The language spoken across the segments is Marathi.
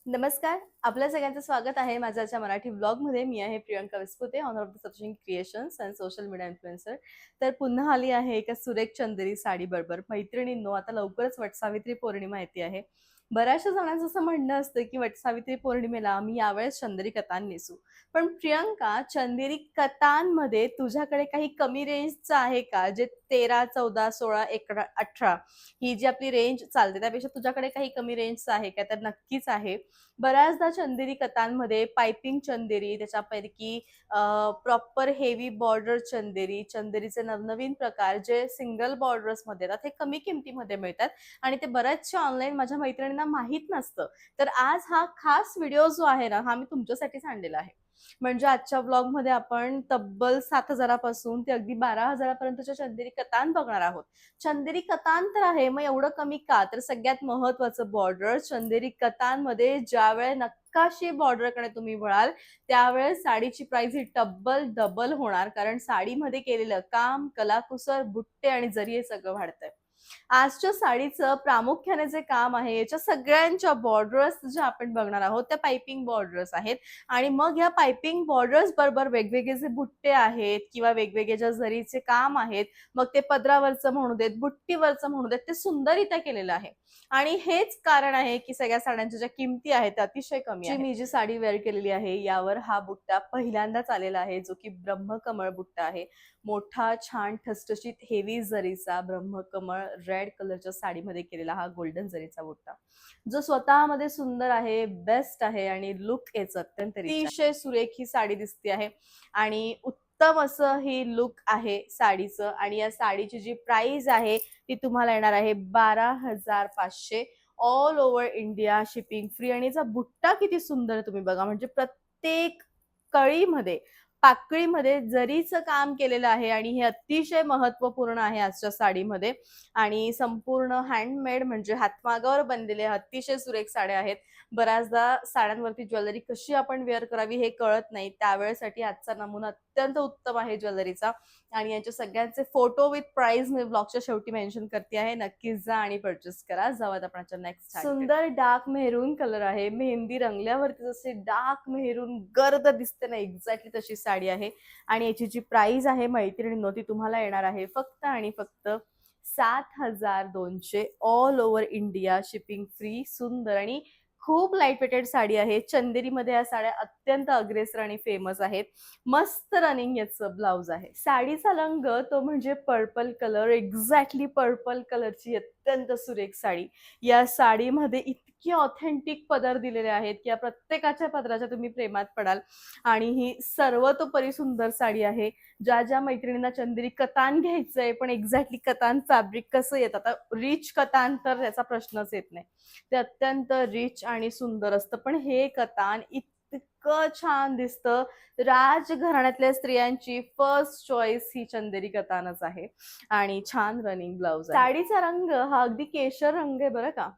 नमस्कार. आपल्या सगळ्यांचं स्वागत आहे माझ्या आजच्या मराठी व्लॉगमध्ये. मी आहे Priyanka Vispute, owner of the Sachin creations and social media influencer. तर पुन्हा आली आहे एका सुरेख चंदेरी साडीबरोबर. मैत्रिणींनो, आता लवकरच वटसावित्री पौर्णिमा येते आहे. बऱ्याचशा जणांचं असं म्हणणं असतं की वटसावित्री पौर्णिमेला आम्ही यावेळेस चंदेरी कतान नेसू. पण प्रियंका, चंदेरी कतांमध्ये तुझ्याकडे काही कमी रेंजचं आहे का? जे 13, 14, 16, 18 ही जी आपली रेंज चालते त्यापेक्षा तुझ्याकडे काही कमी रेंजचं आहे का? तर नक्कीच आहे. बऱ्याचदा चंदेरी कतांमध्ये पायपिंग चंदेरी, त्याच्यापैकी प्रॉपर हेवी बॉर्डर चंदेरी, चंदेरीचे नवनवीन प्रकार जे सिंगल बॉर्डर्समध्ये येतात, हे कमी किमतीमध्ये मिळतात आणि ते बऱ्याचशा ऑनलाईन माझ्या मैत्रिणींना माहीत नसतं. तर आज हा खास व्हिडिओ जो आहे ना, हा मी तुमच्यासाठीच आणलेला आहे. म्हणजे आजच्या व्लॉगमध्ये आपण तब्बल 7,000 पासून ते अगदी 12,000 पर्यंतच्या चंदेरी कतान बघणार आहोत. चंदेरी कतान तर आहे, मग एवढं कमी का? तर सगळ्यात महत्त्वाचं बॉर्डर चंदेरी कतांमध्ये ज्यावेळेस नकाशी बॉर्डरकडे तुम्ही वळाल, त्यावेळेस साडीची प्राइस ही तब्बल डबल होणार. कारण साडीमध्ये केलेलं काम, कलाकुसर, बुट्टे आणि जरी हे सगळं वाढतंय. आजच्या साडीचं प्रामुख्याने जे काम आहे, याच्या सगळ्यांच्या बॉर्डर्स ज्या आपण बघणार आहोत त्या पाइपिंग बॉर्डर्स आहेत. आणि मग या पाइपिंग बॉर्डर्स बरोबर वेगवेगळे जे बुट्टे आहेत किंवा वेगवेगळे ज्या जरीचे काम आहेत, मग ते पदरावरचं म्हणू देत, बुट्टीवरचं म्हणू देत, ते सुंदररित्या केलेलं आहे. आणि हेच कारण आहे की सगळ्या साड्यांच्या ज्या किमती आहेत त्या अतिशय कमी आहेत. मी जी साडी वेअर केलेली आहे यावर हा बुट्टा पहिल्यांदाच आलेला आहे, जो की ब्रह्मकमळ बुट्टा आहे. मोठा छान ठसठशीत हेवी जरीचा ब्रह्मकमळ रेड कलरच्या साडीमध्ये केलेला हा गोल्डन जरीचा बुट्टा, जो स्वतःमध्ये सुंदर आहे, बेस्ट आहे आणि लुक याचं अतिशय सुरेख ही साडी दिसते आहे आणि उत्तम असं ही लुक आहे साडीचं. आणि या साडीची जी प्राइस आहे ती तुम्हाला येणार आहे 12,500 all over India, shipping free. आणि याचा बुट्टा किती सुंदर तुम्ही बघा, म्हणजे प्रत्येक कळीमध्ये, पाकळीमध्ये जरीचं काम केलेलं आहे आणि हे अतिशय महत्त्वपूर्ण आहे आजच्या साडीमध्ये. आणि संपूर्ण हँडमेड, म्हणजे हातमागावर बनलेले अतिशय सुरेख साड्या आहेत. बऱ्याचदा साड्यांवरती ज्वेलरी कशी आपण वेअर करावी हे कळत नाही, त्यावेळेसाठी आजचा नमुना अत्यंत उत्तम आहे ज्वेलरीचा. आणि याच्या सगळ्यांचे फोटो विथ प्राइस मी ब्लॉगच्या शेवटी मेन्शन करते आहे. नक्कीच जा आणि परचेस करा. जाऊयात आपण नेक्स्ट. सुंदर डार्क मेहरून कलर आहे. मेहंदी रंगल्यावरती जसे डार्क मेहरून गर्द दिसते ना, एक्झॅक्टली तशी साडी आहे. आणि याची जी प्राइस आहे मैत्रिणींनो, ती तुम्हाला येणार आहे फक्त आणि फक्त 7,200 all over India, shipping free. सुंदर आणि खूप लाईट वेटेड साडी आहे. चंदेरीमध्ये या साड्या अत्यंत अग्रेसर आणि फेमस आहेत. मस्त रनिंग याचं ब्लाउज आहे. साडीचा रंग तो म्हणजे पर्पल कलर, एक्झॅक्टली पर्पल कलरची अत्यंत सुरेख साडी. या साडीमध्ये इतके ऑथेंटिक पदर दिलेले आहेत की या प्रत्येकाच्या पदराच्या तुम्ही प्रेमात पडाल. आणि ही सर्वतोपरी सुंदर साडी आहे. ज्या ज्या मैत्रिणींना चंदेरी कतान घ्यायचंय पण एक्झॅक्टली कतान फॅब्रिक कसं येतं, आता रिच कतान तर याचा प्रश्नच येत नाही, ते अत्यंत रिच आणि सुंदर असतं. पण हे कतान इतकं छान दिसतं. राजघराण्यातल्या स्त्रियांची फर्स्ट चॉईस ही चंदेरी कतानच आहे. आणि छान रनिंग ब्लाउज आहे. साडीचा रंग हा अगदी केशर रंग आहे बरं का.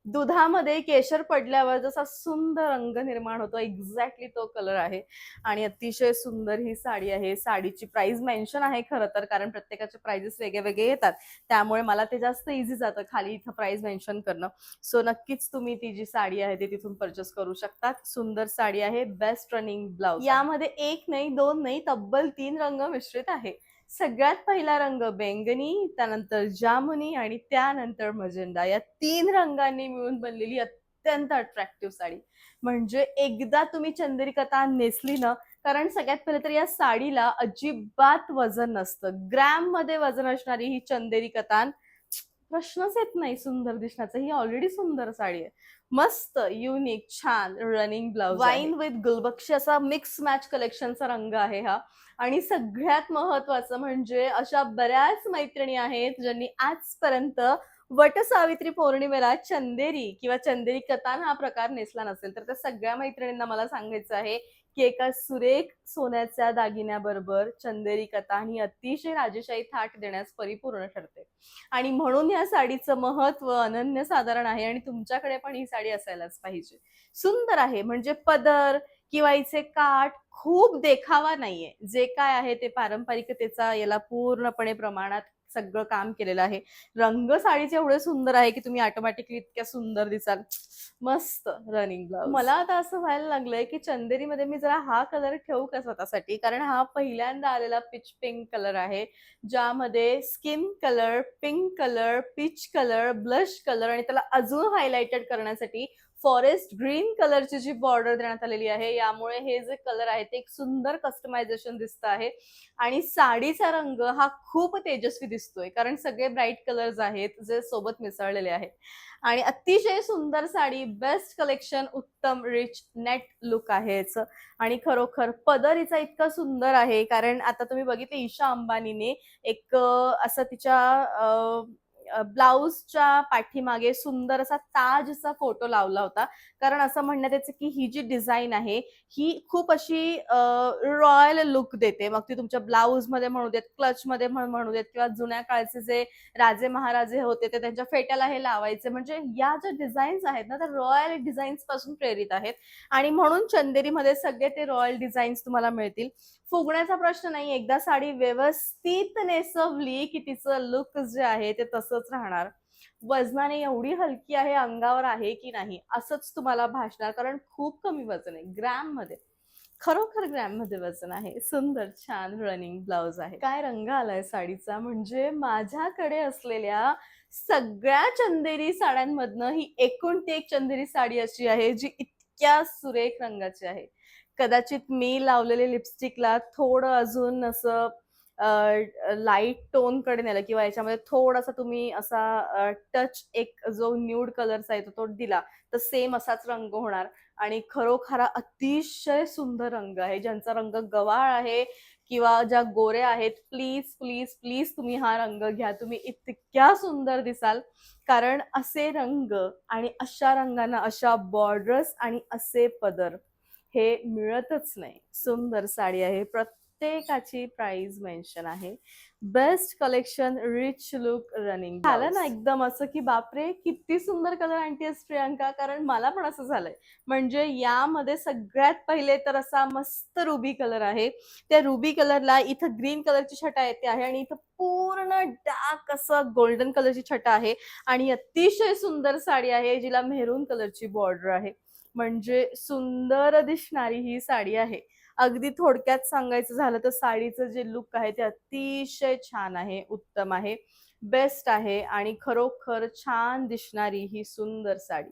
दुधामध्ये केशर पडल्यावर जसा सुंदर रंग निर्माण होतो, एक्झॅक्टली तो कलर आहे. आणि अतिशय सुंदर ही साडी आहे. साडीची प्राइस मेन्शन आहे खरं तर, कारण प्रत्येकाचे प्राइजेस वेगळे वेगळे येतात, त्यामुळे मला ते जास्त इझी जातं खाली इथं प्राइस मेन्शन करणं. सो नक्कीच तुम्ही ती जी साडी आहे ती तिथून परचेस करू शकतात. सुंदर साडी आहे, बेस्ट रनिंग ब्लाउज. यामध्ये एक नाही, दोन नाही, तब्बल 3 रंग मिश्रित आहे. सगळ्यात पहिला रंग बैंगनी, त्यानंतर जामुनी आणि त्यानंतर मजेंडा. या 3 रंगांनी मिळून बनलेली अत्यंत अट्रॅक्टिव्ह साडी. म्हणजे एकदा तुम्ही चंदेरी कतान नेसली ना, कारण सगळ्यात पहिले तर या साडीला अजिबात वजन नसतं. ग्रॅममध्ये वजन असणारी ही चंदेरी कतान प्रश्नच येत नाही सुंदर दिसण्याचा. ही ऑलरेडी सुंदर साडी आहे. मस्त युनिक छान रनिंग ब्लाउज. वाईन विथ गुलबक्षी असा मिक्स मॅच कलेक्शनचा रंग आहे हा. आणि सगळ्यात महत्वाचं म्हणजे अशा बऱ्याच मैत्रिणी आहेत ज्यांनी आजपर्यंत वटसावित्री पौर्णिमेला चंदेरी किंवा चंदेरी कतान हा प्रकार नेसला नसेल, तर त्या सगळ्या मैत्रिणींना मला सांगायचं आहे की एका सुरेख सोन्याच्या दागिन्याबरोबर चंदेरी कतान ही अतिशय राजेशाही थाट देण्यास परिपूर्ण ठरते. आणि म्हणून या साडीचं महत्व अनन्यसाधारण आहे आणि तुमच्याकडे पण ही साडी असायलाच पाहिजे. सुंदर आहे, म्हणजे पदर किंवा हिचे काठ खूप देखावा नाहीये. जे काय आहे ते पारंपरिकतेचा याला पूर्णपणे प्रमाणात सगळं काम केलेलं आहे. रंग साडीचे एवढे सुंदर आहे की तुम्ही ऑटोमॅटिकली इतक्या सुंदर दिसाल. मस्त रनिंग ब्लाउज. मला आता असं व्हायला लागलंय की चंदेरीमध्ये मी जरा हा कलर ठेवू का स्वतःसाठी, कारण हा पहिल्यांदा आलेला पिच पिंक कलर आहे, ज्यामध्ये skin colour, pink colour, peach colour, blush colour आणि त्याला अजून हायलाइटेड करण्यासाठी फॉरेस्ट ग्रीन कलरची जी बॉर्डर देण्यात आलेली आहे. यामुळे हे जे कलर आहे ते एक सुंदर कस्टमायझेशन दिसत आहे आणि साडीचा रंग हा खूप तेजस्वी दिसतोय, कारण सगळे ब्राईट कलर्स आहेत जे सोबत मिसळलेले आहेत. आणि अतिशय सुंदर साडी, बेस्ट कलेक्शन, उत्तम रिच नेट लुक आहे याचं. आणि खरोखर पदर हिचा इतका सुंदर आहे, कारण आता तुम्ही बघितले ईशा अंबानीने एक असं तिच्या ब्लाउजच्या पाठीमागे सुंदर असा ताजचा फोटो लावला होता, कारण असं म्हणण्यात यायचं की ही जी डिझाईन आहे ही खूप अशी रॉयल लुक देते. मग ती तुमच्या ब्लाउज मध्ये म्हणू देत, क्लच मध्ये म्हणू देत, किंवा जुन्या काळचे जे राजे महाराजे होते ते त्यांच्या फेट्याला हे लावायचे. म्हणजे या ज्या डिझाईन्स आहेत ना त्या रॉयल डिझाईन्स पासून प्रेरित आहेत आणि म्हणून चंदेरीमध्ये सगळे ते रॉयल डिझाईन्स तुम्हाला मिळतील. फुगण्याचा प्रश्न नाही. एकदा साडी व्यवस्थित नेसवली की तिचं लुक जे आहे ते तसंच राहणार. वजनाने एवढी हलकी आहे, अंगावर आहे की नाही असंच तुम्हाला भासणार, कारण खूप कमी वजन आहे ग्रॅम मध्ये. खरोखर ग्रॅम मध्ये वजन आहे. सुंदर छान रनिंग ब्लाउज आहे. काय रंग आलाय साडीचा, म्हणजे माझ्याकडे असलेल्या सगळ्या चंदेरी साड्यांमधनं ही एकूण ती एक चंदेरी साडी अशी आहे जी इतक्या सुरेख रंगाची आहे. कदाचित मी लावलेले लिपस्टिकला थोडं अजून असं लाईट टोन कडे नेलं, किंवा याच्यामध्ये थोडासा तुम्ही असा टच एक जो न्यूड कलरचा येतो तो दिला तर सेम असाच रंग होणार. आणि खरोखर अतिशय सुंदर रंग आहे. ज्यांचा रंग गव्हाळ आहे किंवा ज्या गोऱ्या आहेत, प्लीज प्लीज प्लीज तुम्ही हा रंग घ्या. तुम्ही इतक्या सुंदर दिसाल, कारण असे रंग आणि अशा रंगांना अशा बॉर्डर्स आणि असे पदर हे मिळतच नाही. सुंदर साडी आहे. प्रत्येकाची प्राइस मेन्शन आहे. Best collection, rich look, running. झालं ना एकदम असं की बापरे किती सुंदर कलर आणतेस प्रियांका, कारण मला पण असं झालंय. म्हणजे यामध्ये सगळ्यात पहिले तर असा मस्त रुबी कलर आहे. त्या रुबी कलरला इथं ग्रीन कलरची छटा येते आहे आणि इथं पूर्ण डार्क असं गोल्डन कलरची छटा आहे आणि अतिशय सुंदर साडी आहे जिला मेहरून कलरची बॉर्डर आहे. म्हणजे सुंदर दिसणारी ही साडी आहे. अगदी थोडक्यात सांगायचं झालं तर साडीचं जे लुक आहे ते अतिशय छान आहे, उत्तम आहे, बेस्ट आहे आणि खरोखर छान दिसणारी ही सुंदर साडी.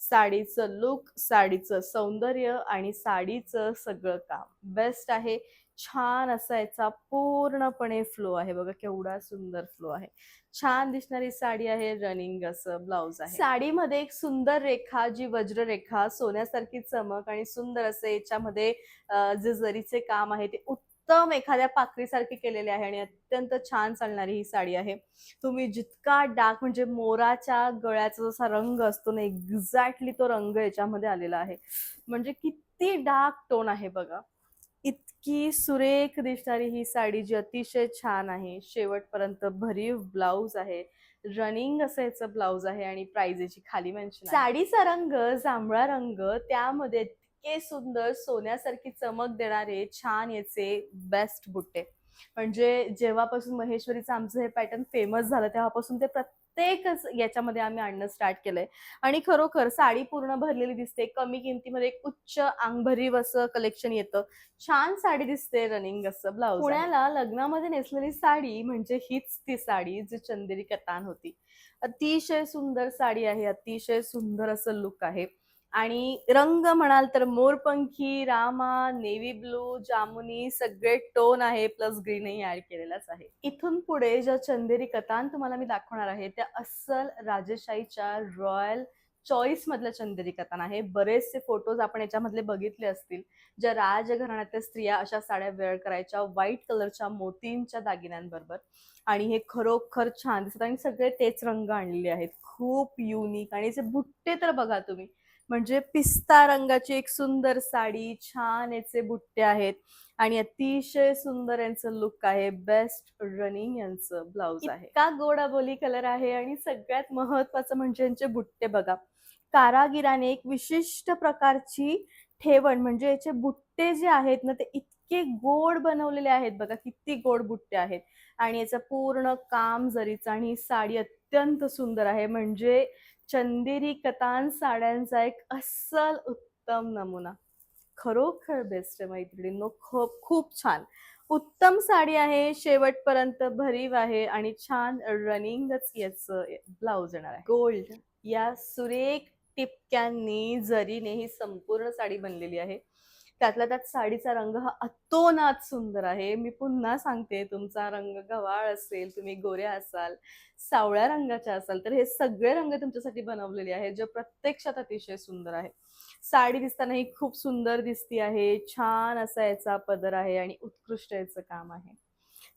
साडीचं लुक, साडीचं सौंदर्य आणि साडीचं सगळं काम बेस्ट आहे. छान असा याचा पूर्णपणे फ्लो आहे. बघा केवढा सुंदर फ्लो आहे. छान दिसणारी साडी आहे. रनिंग असं ब्लाउज आहे. साडीमध्ये एक सुंदर रेखा, जी वज्ररेखा, सोन्यासारखी चमक आणि सुंदर असे याच्यामध्ये जे जरीचे काम आहे ते उत्तम एखाद्या पाकळीसारखे केलेले आहे आणि अत्यंत छान चालणारी ही साडी आहे. तुम्ही जितका डार्क, म्हणजे मोराच्या गळ्याचा जसा रंग असतो ना, एक्झॅक्टली तो रंग याच्यामध्ये आलेला आहे. म्हणजे किती डार्क टोन आहे बघा. इतकी सुरेख दिसणारी ही साडी जी अतिशय छान आहे. शेवटपर्यंत भरीव ब्लाउज आहे. रनिंग असं याचं ब्लाउज आहे आणि प्राइस याची खाली मेन्शन आहे. साडीचा रंग जांभळा रंग, त्यामध्ये इतके सुंदर सोन्यासारखी चमक देणारे छान याचे बेस्ट बुट्टे. म्हणजे जेव्हापासून महेश्वरीचं आमचं हे पॅटर्न फेमस झालं तेव्हापासून ते प्रत्येकच याच्यामध्ये आम्ही आणणं स्टार्ट केलंय आणि खरोखर साडी पूर्ण भरलेली दिसते. कमी किमतीमध्ये एक उच्च अंगभरीव असं कलेक्शन येतं. छान साडी दिसते. रनिंग असं ब्लाउज. पुण्याला लग्नामध्ये नेसलेली साडी म्हणजे हीच ती साडी जी चंदेरी कतान होती. अतिशय सुंदर साडी आहे. अतिशय सुंदर असं लुक आहे आणि रंग म्हणाल तर मोरपंखी, रामा, नेव्ही ब्लू, जामुनी सगळे टोन आहे, प्लस ग्रीनही ऍड केलेलाच आहे. इथून पुढे ज्या चंदेरी कतान तुम्हाला मी दाखवणार आहे त्या अस्सल राजेशाहीच्या रॉयल चॉईस मधल्या चंदेरी कतान आहे. बरेचसे फोटोज आपण याच्यामधले बघितले असतील, ज्या राजघराण्यातल्या स्त्रिया अशा साड्या वेअर करायच्या व्हाईट कलरच्या मोतींच्या दागिन्यांबरोबर. आणि हे खरोखर छान दिसत आणि सगळे तेच रंग आणलेले आहेत. खूप युनिक. आणि याचे बुट्टे तर बघा तुम्ही, म्हणजे पिस्ता रंगाची एक सुंदर साडी, छान याचे बुट्टे आहेत आणि अतिशय सुंदर यांचं लुक आहे. बेस्ट रनिंग यांचं ब्लाउज आहे. इतका गोड अबोली कलर आहे आणि सगळ्यात महत्वाचं म्हणजे यांचे बुट्टे बघा. कारागिराने एक विशिष्ट प्रकारची ठेवण, म्हणजे याचे बुट्टे जे आहेत ना ते इतके गोड बनवलेले आहेत बघा, किती गोड बुट्टे आहेत. आणि याचं पूर्ण काम जरीचं आणि ही साडी अत्यंत सुंदर आहे. म्हणजे चंदेरी कतान साड्यांचा एक अस्सल उत्तम नमुना. खरोखर बेस्ट आहे मैत्रिणींनो. खूप खूप छान. उत्तम साडी आहे, शेवटपर्यंत भरीव आहे आणि छान रनिंगच याचं ब्लाउज येणार आहे. गोल्ड या सुरेख टिपक्यांनी जरीने ही संपूर्ण साडी बनलेली आहे. त्यातल्या त्यात साडीचा रंग हा अतोनात सुंदर आहे. मी पुन्हा सांगते, तुमचा रंग गव्हाळ असेल, तुम्ही गोऱ्या असाल, सावळ्या रंगाच्या असाल, तर हे सगळे रंग तुमच्यासाठी बनवलेले आहेत, जे प्रत्यक्षात अतिशय सुंदर आहे. साडी दिसतानाही खूप सुंदर दिसती आहे. छान असा याचा पदर आहे आणि उत्कृष्ट याचं काम आहे.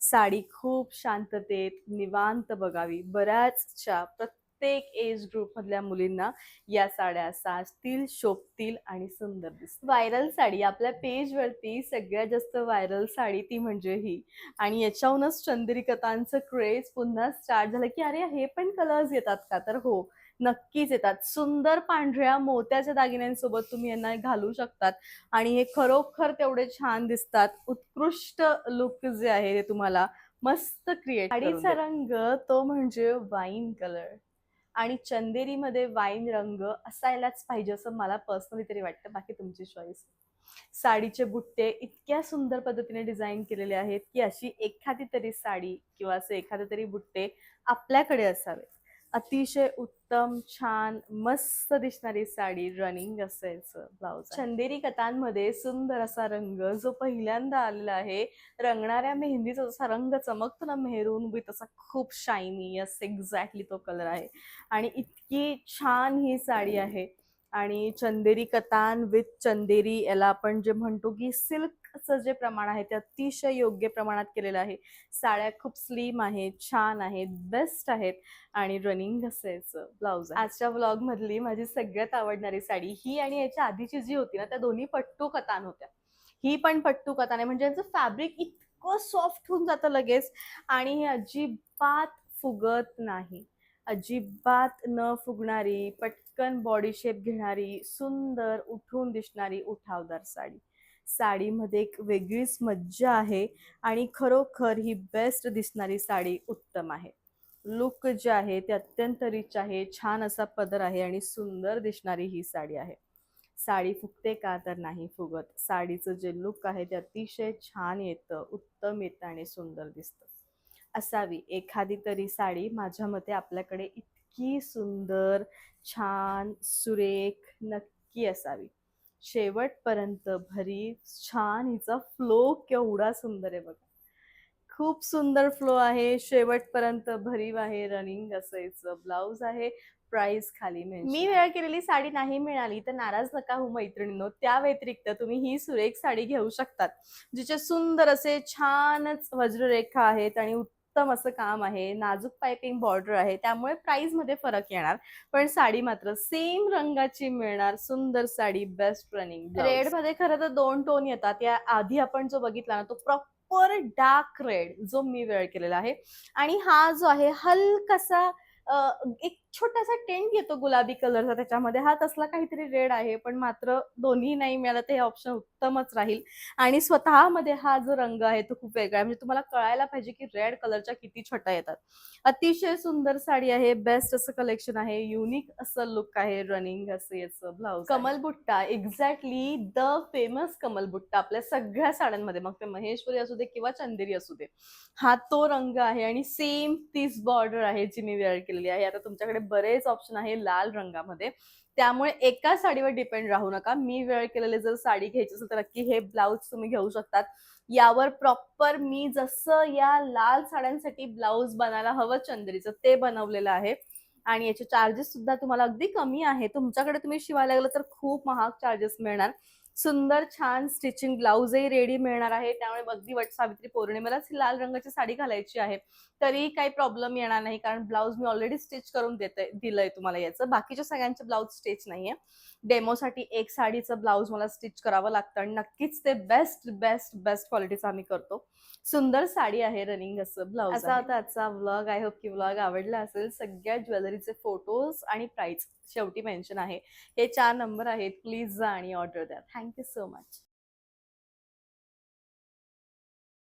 साडी खूप शांततेत निवांत बघावी. बऱ्याचशा प्रत्येक एज ग्रुप मधल्या मुलींना या साड्या साजतील, शोभतील आणि सुंदर दिसतील. व्हायरल साडी आपल्या पेजवरती सगळ्यात जास्त व्हायरल साडी ती म्हणजे ही. आणि याच्याहूनच चंदेरी कथांचं क्रेज पुन्हा स्टार्ट झालं की अरे हे पण कलर्स येतात का? तर हो, नक्कीच येतात. सुंदर पांढऱ्या मोत्याच्या दागिन्यांसोबत तुम्ही यांना घालू शकतात आणि हे खरोखर तेवढे छान दिसतात. उत्कृष्ट लुक जे आहे ते तुम्हाला मस्त क्रिएट करून देतात. साडीचा रंग तो म्हणजे वाईन कलर आणि चंदेरीमध्ये वाईन रंग असायलाच पाहिजे असं मला पर्सनली तरी वाटतं. बाकी तुमची चॉईस. साडीचे बुट्टे इतक्या सुंदर पद्धतीने डिझाईन केलेले आहेत की अशी एखादी तरी साडी किंवा असे एखादे तरी बुट्टे आपल्याकडे असावेत. अतिशय उत्तम, छान, मस्त दिसणारी साडी, रनिंग असायचं ब्लाउज. चंदेरी कथांमध्ये सुंदर असा रंग जो पहिल्यांदा आलेला आहे. रंगणाऱ्या मेहंदीचा जसा रंग चमकतो ना मेहरून विथ तसा खूप शायनी, यस एक्झॅक्टली तो कलर आहे. आणि इतकी छान ही साडी आहे. आणि चंदेरी कतान विथ चंदेरी याला आपण जे म्हणतो की सिल्कचं जे प्रमाण आहे ते अतिशय योग्य प्रमाणात केलेलं आहे. साड्या खूप स्लिम आहेत, छान आहेत, बेस्ट आहेत आणि रनिंग असायचं ब्लाउज. आजच्या व्लॉग मधली माझी सगळ्यात आवडणारी साडी ही आणि याच्या आधीची जी होती ना त्या दोन्ही पट्टू कतान होत्या. ही पण पट्टू कतान आहे. म्हणजे याचं फॅब्रिक इतकं सॉफ्ट होऊन जातं लगेच आणि हे अजिबात फुगत नाही. अजिबात न फुगणारी, पटकन बॉडी शेप घेणारी, सुंदर उठून दिसणारी उठावदार साडी. साडीमध्ये एक वेगळीच मज्जा आहे आणि खरोखर ही बेस्ट दिसणारी साडी उत्तम आहे. लुक जे आहे ते अत्यंत रिच आहे. छान असा पदर आहे आणि सुंदर दिसणारी ही साडी आहे. साडी फुगते का? तर नाही फुगत. साडीचं जे लुक आहे ते अतिशय छान येतं, उत्तम येतं आणि सुंदर दिसतं. असावी एखादी तरी साडी माझ्या मते आपल्याकडे. इतकी सुंदर, छान, सुरेख नक्की असावी. शेवटपर्यंत भरीव, छान. हिचा फ्लो केवढा सुंदर आहे बघा. खूप सुंदर फ्लो आहे. शेवटपर्यंत भरीव आहे. रनिंग असायचं ब्लाउज आहे. प्राइस खाली मेन्शन. मी वेअर केलेली साडी नाही मिळाली तर नाराज नका होऊ मैत्रिणींनो. त्या व्यतिरिक्त तुम्ही ही सुरेख साडी घेऊ शकतात, जिचे सुंदर असे छानच वज्ररेखा आहेत आणि उत्तम असं काम आहे. नाजूक पाइपिंग बॉर्डर आहे. त्यामुळे प्राइस मध्ये फरक येणार, पण साडी मात्र सेम रंगाची मिळणार. सुंदर साडी, बेस्ट रनिंग. रेड मध्ये खरं तर 2 टोन येतात. या आधी आपण जो बघितला ना तो प्रॉपर डार्क रेड जो मी वेअर केलेला आहे आणि हा जो आहे हलकासा एक छोटासा टेंट येतो गुलाबी कलरचा त्याच्यामध्ये. हा तसला काहीतरी रेड आहे, पण मात्र दोन्ही नाही मिळालं तर हे ऑप्शन उत्तमच राहील. आणि स्वतःमध्ये हा जो रंग आहे तो खूप वेगळा आहे. म्हणजे तुम्हाला कळायला पाहिजे की रेड कलरच्या किती छटा येतात. अतिशय सुंदर साडी आहे. बेस्ट असं कलेक्शन आहे. युनिक असं लुक आहे. रनिंग असं याचं ब्लाउज. कमलबुट्टा, एक्झॅक्टली द फेमस कमलबुट्टा आपल्या सगळ्या साड्यांमध्ये, मग ते महेश्वरी असू दे किंवा चंदेरी असू दे, हा तो रंग आहे आणि सेम तीच बॉर्डर आहे जी मी वेअर केलेली आहे. आता तुमच्याकडे बरेच ऑप्शन आहे लाल रंगामध्ये, त्यामुळे एका साडीवर डिपेंड राहू नका. मी वेअर केलेले जर साडी घ्यायची असेल तर नक्की हे ब्लाउज तुम्ही घेऊ शकतात. यावर प्रॉपर मी जसं या लाल साड्यांसाठी ब्लाउज बनायला हवं चंदेरीचं ते बनवलेलं आहे. आणि याचे चार्जेस सुद्धा तुम्हाला अगदी कमी आहे. तुमच्याकडे तुम्ही शिवायला लागलं तर खूप महाग चार्जेस मिळणार. सुंदर छान स्टिचिंग ब्लाउजही रेडी मिळणार आहे. त्यामुळे अगदी वट सावित्री पौर्णिमेलाच ही लाल रंगाची साडी घालायची आहे तरी काही प्रॉब्लेम येणार नाही, कारण ब्लाउज मी ऑलरेडी स्टिच करून दिलंय तुम्हाला. याचं बाकीच्या सगळ्यांचे ब्लाउज स्टिच नाहीये. डेमोसाठी एक साडीचं ब्लाउज मला स्टिच करावं लागतं आणि नक्कीच ते बेस्ट बेस्ट बेस्ट क्वालिटीचं आम्ही करतो. सुंदर साडी आहे, रनिंग असं ब्लाउज. असा होता आजचा व्लॉग. आय होप की व्लॉग आवडला असेल. सगळ्या ज्वेलरीचे फोटोज आणि प्राइस शेवटी मेन्शन आहे. हे 4 नंबर आहेत. प्लीज जा आणि ऑर्डर द्या. Thank you so much.